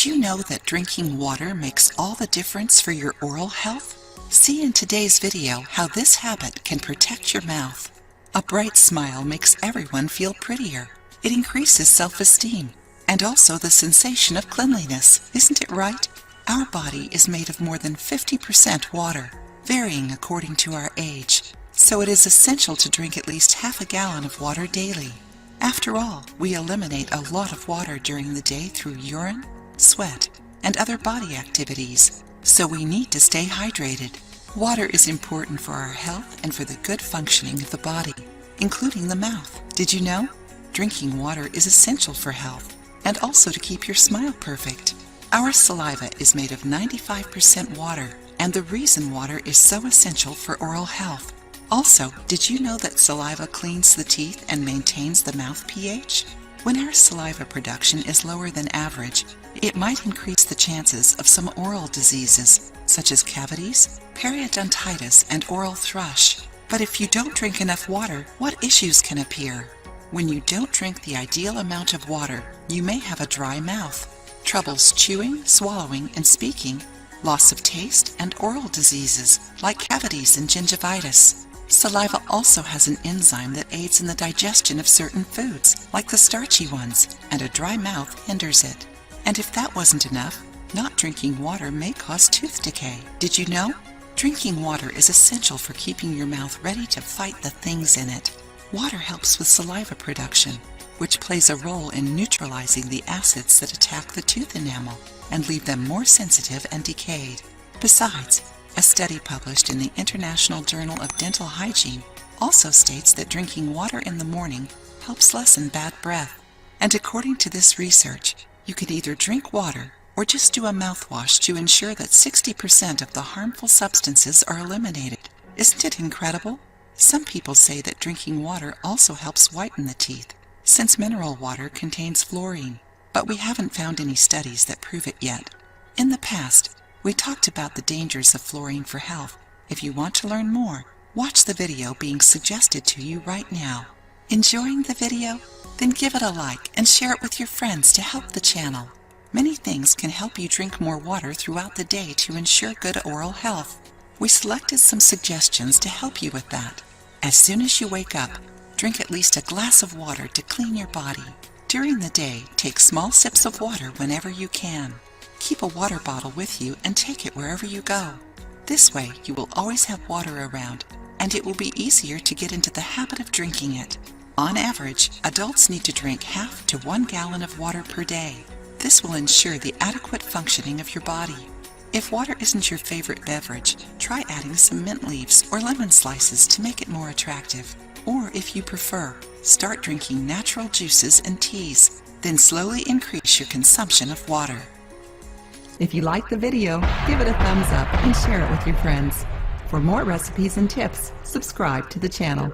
Did you know that drinking water makes all the difference for your oral health? See in today's video how this habit can protect your mouth. A bright smile makes everyone feel prettier. It increases self-esteem and also the sensation of cleanliness, isn't it right? Our body is made of more than 50% water, varying according to our age, so it is essential to drink at least half a gallon of water daily. After all, we eliminate a lot of water during the day through urine, sweat, and other body activities, so we need to stay hydrated. Water is important for our health and for the good functioning of the body, including the mouth. Did you know? Drinking water is essential for health and also to keep your smile perfect. Our saliva is made of 95% water, and the reason water is so essential for oral health. Also, did you know that saliva cleans the teeth and maintains the mouth pH? When our saliva production is lower than average, it might increase the chances of some oral diseases, such as cavities, periodontitis, and oral thrush. But if you don't drink enough water, what issues can appear? When you don't drink the ideal amount of water, you may have a dry mouth, troubles chewing, swallowing, and speaking, loss of taste, and oral diseases like cavities and gingivitis. Saliva also has an enzyme that aids in the digestion of certain foods, like the starchy ones, and a dry mouth hinders it. And if that wasn't enough, not drinking water may cause tooth decay. Did you know? Drinking water is essential for keeping your mouth ready to fight the things in it. Water helps with saliva production, which plays a role in neutralizing the acids that attack the tooth enamel and leave them more sensitive and decayed. Besides, a study published in the International Journal of Dental Hygiene also states that drinking water in the morning helps lessen bad breath. And according to this research, you can either drink water or just do a mouthwash to ensure that 60% of the harmful substances are eliminated. Isn't it incredible? Some people say that drinking water also helps whiten the teeth, since mineral water contains fluorine, but we haven't found any studies that prove it yet. In the past, we talked about the dangers of fluorine for health. If you want to learn more, watch the video being suggested to you right now. Enjoying the video? Then give it a like and share it with your friends to help the channel. Many things can help you drink more water throughout the day to ensure good oral health. We selected some suggestions to help you with that. As soon as you wake up, drink at least a glass of water to clean your body. During the day, take small sips of water whenever you can. Keep a water bottle with you and take it wherever you go. This way, you will always have water around, and it will be easier to get into the habit of drinking it. On average, adults need to drink half to 1 gallon of water per day. This will ensure the adequate functioning of your body. If water isn't your favorite beverage, try adding some mint leaves or lemon slices to make it more attractive. Or if you prefer, start drinking natural juices and teas, then slowly increase your consumption of water. If you like the video, give it a thumbs up and share it with your friends. For more recipes and tips, subscribe to the channel.